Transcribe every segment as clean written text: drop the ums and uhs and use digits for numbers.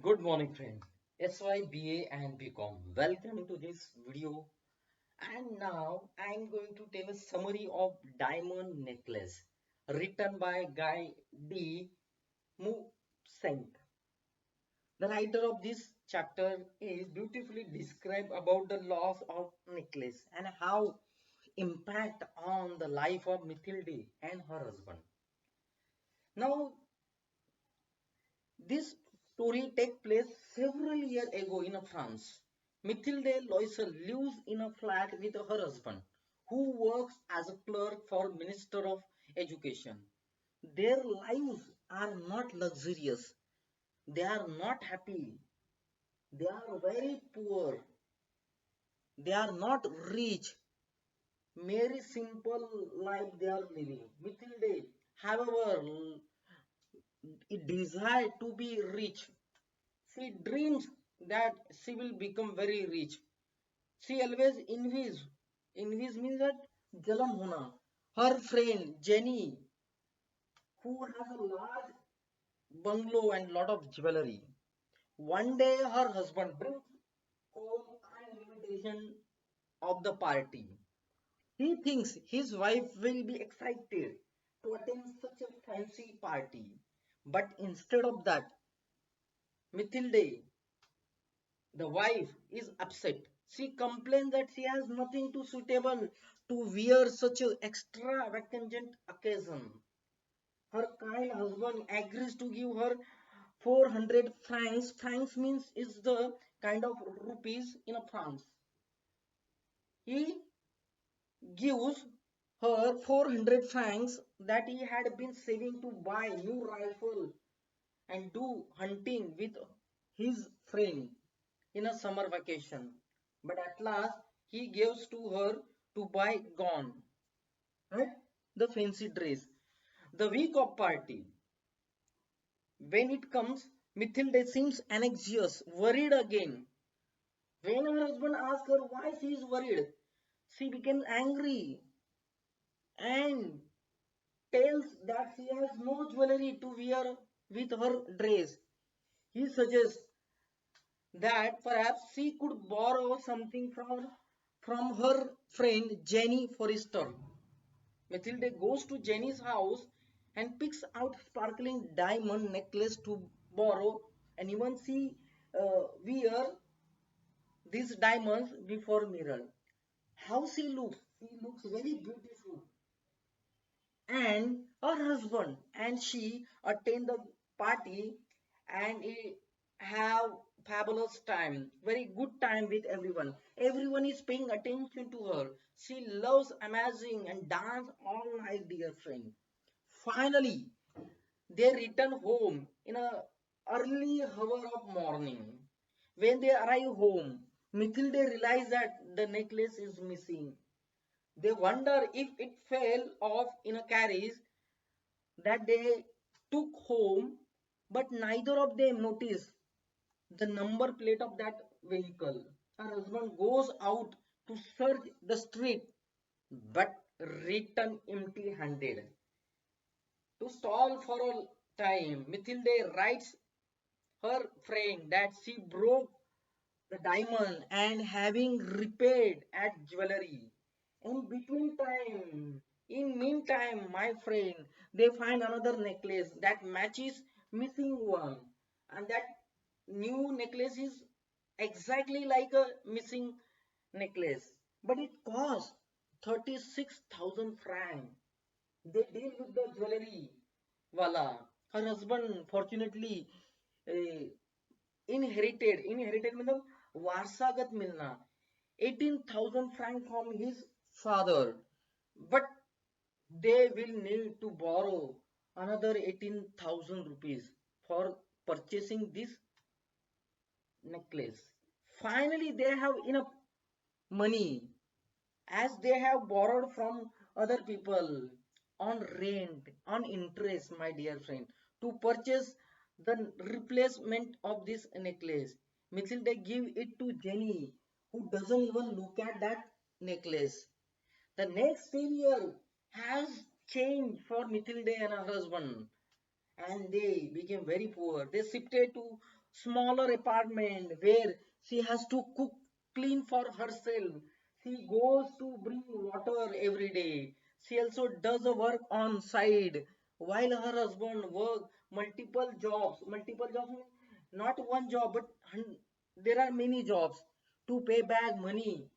Good morning, friends. SY, BA, and BCom. Welcome to this video. And now I'm going to tell a summary of Diamond Necklace, written by Guy D. Moussent. The writer of this chapter is beautifully described about the loss of necklace and how impact on the life of Mathilde and her husband. Now, this story takes place several years ago in France. Mathilde Loisel lives in a flat with her husband, who works as a clerk for Minister of Education. Their lives are not luxurious. They are not happy. They are very poor. They are not rich. Very simple life they are living. Mathilde, however, it desire to be rich. She dreams that she will become very rich. She always envies. Envies means that jalan hona. Her friend Jenny, who has a large bungalow and lot of jewelry. One day her husband brings home an invitation of the party. He thinks his wife will be excited to attend such a fancy party. But instead of that, Mathilde, the wife, is upset. She complains that she has nothing too suitable to wear such an extravagant occasion. Her kind husband agrees to give her 400 francs. Francs means is the kind of rupees in France. He gives her 400 francs that he had been saving to buy new rifle and do hunting with his friend in a summer vacation. But at last he gives to her to buy gown, right? The fancy dress. The week of party. When it comes, Mathilde seems anxious, worried again. When her husband asks her why she is worried, she becomes angry and tells that she has no jewelry to wear with her dress. He suggests that perhaps she could borrow something from her friend Jenny Forrester. Mathilde goes to Jenny's house and picks out sparkling diamond necklace to borrow, and even she wear these diamonds before mirror. How she looks? She looks very beautiful. And her husband and she attend the party and have fabulous time, very good time with everyone. Everyone is paying attention to her. She loves amazing and dance all night, dear friend. Finally, they return home in a early hour of morning. When they arrive home, Mathilde realize that the necklace is missing. They wonder if it fell off in a carriage that they took home, but neither of them noticed the number plate of that vehicle. Her husband goes out to search the street, but return empty handed. To stall for a time, Mathilde writes her friend that she broke the diamond and having repaired at jewelry. In meantime, my friend, they find another necklace that matches missing one, and that new necklace is exactly like a missing necklace, but it costs 36,000 francs. They deal with the jewelry wala. Her husband fortunately uh, inherited मतलब वारसागत मिलना 18,000 francs from his father, but they will need to borrow another 18,000 rupees for purchasing this necklace. Finally, they have enough money as they have borrowed from other people on rent, on interest, my dear friend, to purchase the replacement of this necklace. Matilda give it to Jenny, who doesn't even look at that necklace. The next year has changed for Matilda and her husband, and they became very poor. They shifted to smaller apartment where she has to cook, clean for herself. She goes to bring water every day. She also does a work on side while her husband work multiple jobs means not one job but there are many jobs to pay back money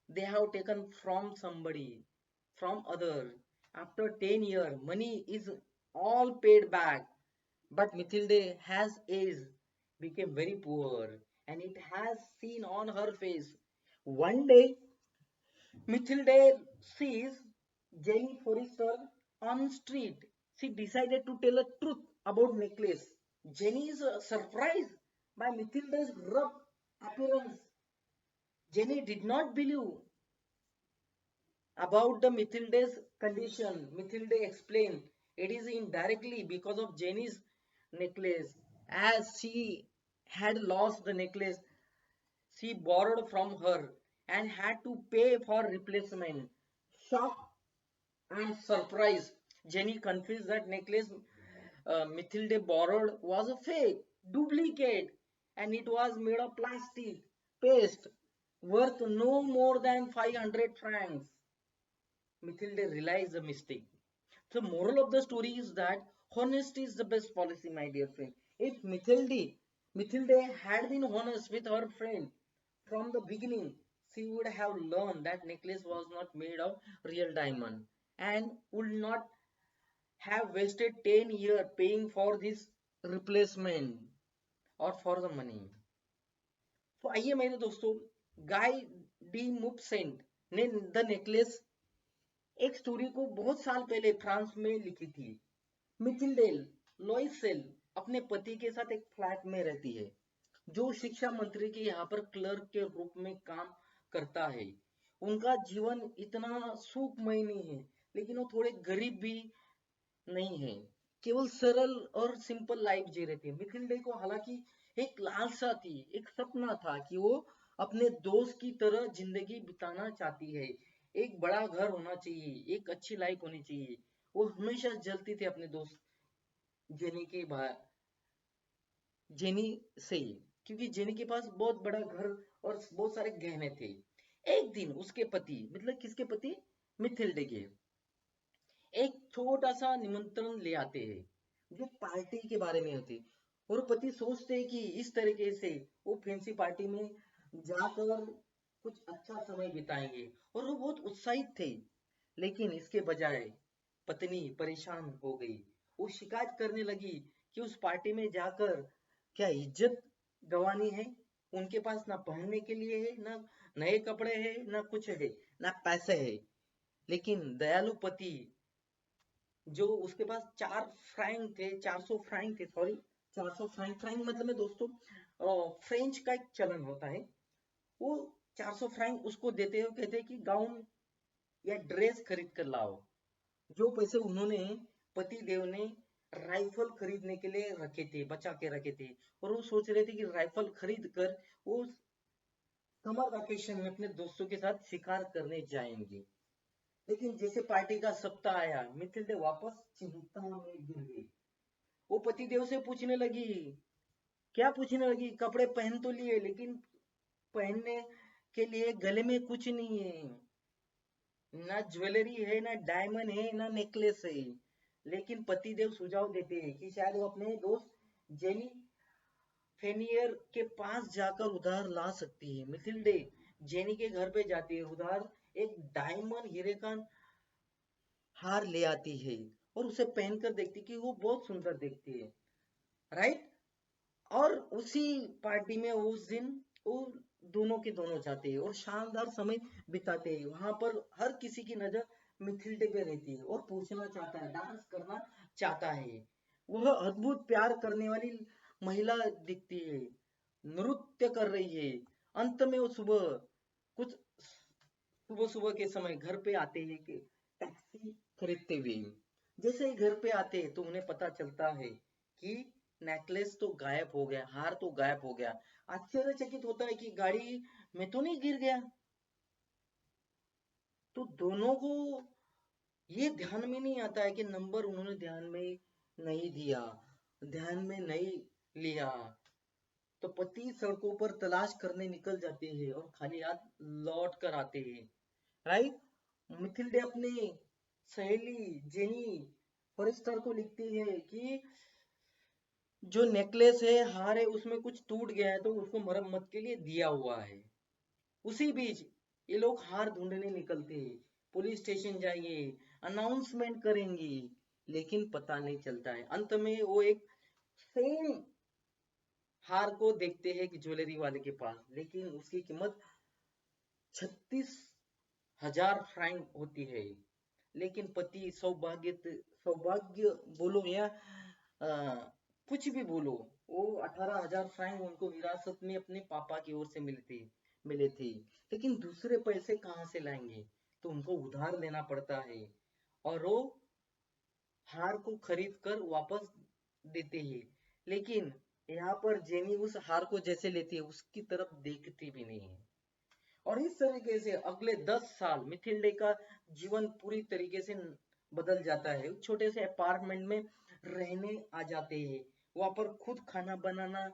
they have taken from somebody, from other. After 10 years, money is all paid back. But Mathilde has aged, became very poor, and it has seen on her face. One day, Mathilde sees Jenny Forrester on street. She decided to tell a truth about necklace. Jenny is surprised by Mathilde's rough appearance. Jenny did not believe about the Mathilde's condition. Mathilde explained it is indirectly because of Jenny's necklace. As she had lost the necklace, she borrowed from her and had to pay for replacement. Shocked and surprised, Jenny confessed that necklace Mathilde borrowed was a fake, duplicate, and it was made of plastic paste worth no more than 500 francs. Mathilde realized the mistake. The moral of the story is that honesty is the best policy, my dear friend. If Mathilde had been honest with her friend from the beginning, she would have learned that necklace was not made of real diamond and would not have wasted 10 years paying for this replacement or for the money. तो आइए मेरे दोस्तों, Guy de मुपसेंट ने the necklace एक story को बहुत साल पहले फ्रांस में लिखी थी। मिथिल्डेल लॉइसेल अपने पति के साथ एक फ्लैट में रहती है जो शिक्षा मंत्री के यहाँ पर क्लर्क के रूप में काम करता है। उनका जीवन इतना सुखमय नहीं है, लेकिन वो थोड़े गरीब भी नहीं है, केवल सरल और सिंपल लाइफ जी रही थी। मिथिल्डे को हालांकि एक लालसा थी, एक सपना था कि वो अपने दोस्त की तरह जिंदगी बिताना चाहती है। एक बड़ा घर होना चाहिए, एक अच्छी लाइफ होनी चाहिए। वो हमेशा जलती थी अपने दोस्त जेनी के बाहर, जेनी से, क्योंकि जेनी के पास बहुत बड़ा घर और बहुत सारे गहने थे। एक दिन उसके पति, मतलब किसके पति? मिथिल्डे के, एक छोटा सा निमंत्रण ले आते हैं जो पार्टी के बारे में होती, और पति सोचते हैं कि इस तरीके से वो फैंसी पार्टी में जाकर कुछ अच्छा समय बिताएंगे, और वो बहुत उत्साहित थे। लेकिन इसके बजाय पत्नी परेशान हो गई। वो शिकायत करने लगी कि उस पार्टी में जाकर क्या इज्जत गंवानी है, उनके पास ना पहनने के लिए है, ना नए कपड़े हैं, ना कुछ है, ना पैसे है। लेकिन दयालु पति, जो उसके पास 4 फ्रैंक थे, 400 फ्रैंक थे, सॉरी 400 फ्रैंक, फ्रैंक मतलब में दोस्तों फ्रेंच का एक चलन होता है। वो 400 फ्रैंक उसको देते हो, कहते हैं कि गाउन या ड्रेस खरीद कर लाओ। जो पैसे उन्होंने, पति देव ने राइफल खरीदने के लिए रखे थे, बचा के रखे थे, और वो सोच रहे थे कि राइफल खरीद कर वो समर वेकेशन में अपने दोस्तों के साथ शिकार करने जाएंगे। लेकिन जैसे पार्टी का सप्ताह आया, मिथिल्डे वापस चिंता में गिर गई। वो पतिदेव से पूछने लगी, क्या पूछने लगी? कपड़े पहन तो लिए, लेकिन पहनने के लिए गले में कुछ नहीं है, ना ज्वेलरी है, ना डायमंड है, ना नेकलेस है। लेकिन पतिदेव सुझाव देते हैं कि शायद वो अपने दोस्त जेनी फेनियर के पास जाकर उधार ला सकती है। मिथिल्डे जेनी के घर पे जाती है, उधार एक डायमंड हीरे का हार ले आती है और उसे पहनकर देखती कि वो बहुत सुंदर दिखती है, राइट। और उसी पार्टी में उस दिन वो दोनों के दोनों जाते हैं और शानदार समय बिताते हैं। वहां पर हर किसी की नजर मिथिल्डे पे रहती है और पूछना चाहता है, डांस करना चाहता है। वह अद्भुत प्यार करने वाली महिला दिखती है, नृत्य कर रही है। अंत में वो कुछ सुबह सुबह के समय घर पे आते हैं कि टैक्सी खरीदते हुए। जैसे ही घर पे आते हैं तो उन्हें पता चलता है कि नेकलेस तो गायब हो गया, हार तो गायब हो गया। आश्चर्यचकित होता है कि गाड़ी में तो नहीं गिर गया। तो दोनों को ये ध्यान में नहीं आता है कि नंबर उन्होंने ध्यान में नहीं दिया, ध्यान में नहीं लिया। तो पति सड़कों पर तलाश करने निकल जाते हैं और खाली हाथ लौट कर आते हैं, राइट। मिथिल्डे अपने सहेली जेनी फॉरेस्टर को लिखती है कि जो नेकलेस है, हार है, उसमें कुछ टूट गया है तो उसको मरम्मत के लिए दिया हुआ है। उसी बीच ये लोग हार ढूंढने निकलते हैं, पुलिस स्टेशन जाएंगे, अनाउंसमेंट करेंगे, लेकिन पता नहीं चलता है। अंत में वो एक सेम हार को देखते हैं कि ज्वेलरी वाले के पास, लेकिन उसकी कीमत 36,000 फ्रैंक होती है। लेकिन पति सौभाग्य बोलो या कुछ भी बोलो, वो 18,000 फ्रैंक उनको विरासत में अपने पापा की ओर से मिले थे। लेकिन दूसरे पैसे कहाँ से लाएंगे, तो उनको उधार लेना पड़ता है और वो हार को खरीद कर वापस देते हैं। लेकिन यहाँ पर जेनी उस हार को जैसे लेती है, उसकी तरफ देखती भी नहीं है। और इस तरीके से अगले 10 साल मिथिल्डे का जीवन पूरी तरीके से बदल जाता है। छोटे से अपार्टमेंट में रहने आ जाते हैं, वहां पर खुद खाना बनाना,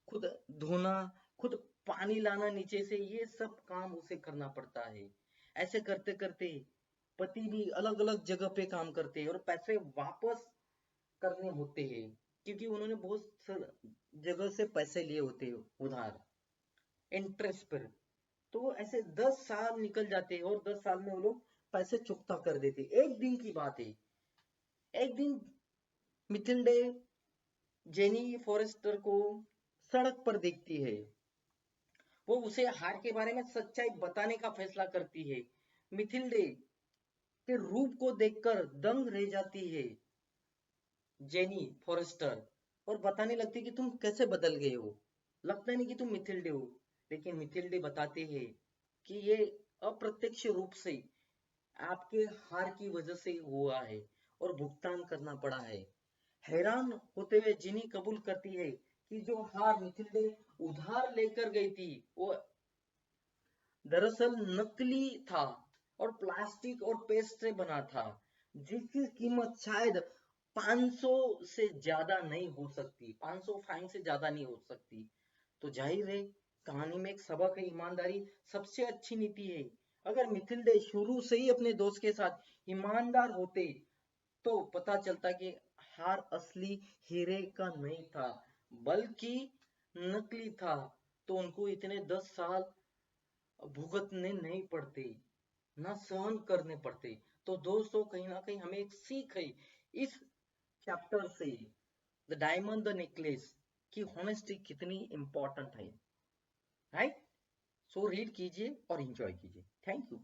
खुद धोना, खुद पानी लाना नीचे से, ये सब काम उसे करना पड़ता है। ऐसे करते करते पति भी अलग अलग जगह पे काम करते हैं और पैसे वापस करने होते हैं, क्योंकि उन्होंने बहुत जगह से पैसे लिए होते हैं उधार, इंटरेस्ट पर। तो ऐसे 10 साल निकल जाते हैं और 10 साल में वो लोग पैसे चुकता कर देते। एक दिन की बात है, एक दिन मिथिल्डे जेनी फॉरेस्टर को सड़क पर देखती है। वो उसे हार के बारे में सच्चाई बताने का फैसला करती है। मिथिल्डे के रूप को देखकर दंग रह जाती है जेनी फॉरेस्टर, और बताने लगती है कि तुम कैसे बदल गए हो, लगता नहीं कि तुम मिथिल्डे हो। लेकिन मिथिल्डे बताते हैं कि ये अप्रत्यक्ष रूप से आपके हार की वजह से हुआ है और भुगतान करना पड़ा है। हैरान होते हुए जिनी कबूल करती है कि जो हार मिथिल्डे उधार लेकर गई थी, वो दरअसल नकली था और प्लास्टिक और पेस्ट से बना था, जिसकी कीमत शायद 500 से ज्यादा नहीं हो सकती, 500 फ्रैंक से ज्यादा नहीं हो सकती। तो जाहिर है, कहानी में एक सबक है, ईमानदारी सबसे अच्छी नीति है। अगर मिथिल्डे शुरू से ही अपने दोस्त के साथ ईमानदार होते, तो पता चलता कि हार असली हीरे का नहीं था, बल्कि नकली था, तो उनको इतने 10 साल भुगतने नहीं पड़ते, ना सहन करने पड़ते। तो दोस्तों, कहीं ना कहीं हमें एक सीख है इस चैप्टर से, द डायमंड द नेकलेस, की होनेस्टी कितनी इंपॉर्टेंट है, राइट। सो रीड कीजिए और एंजॉय कीजिए। Thank you.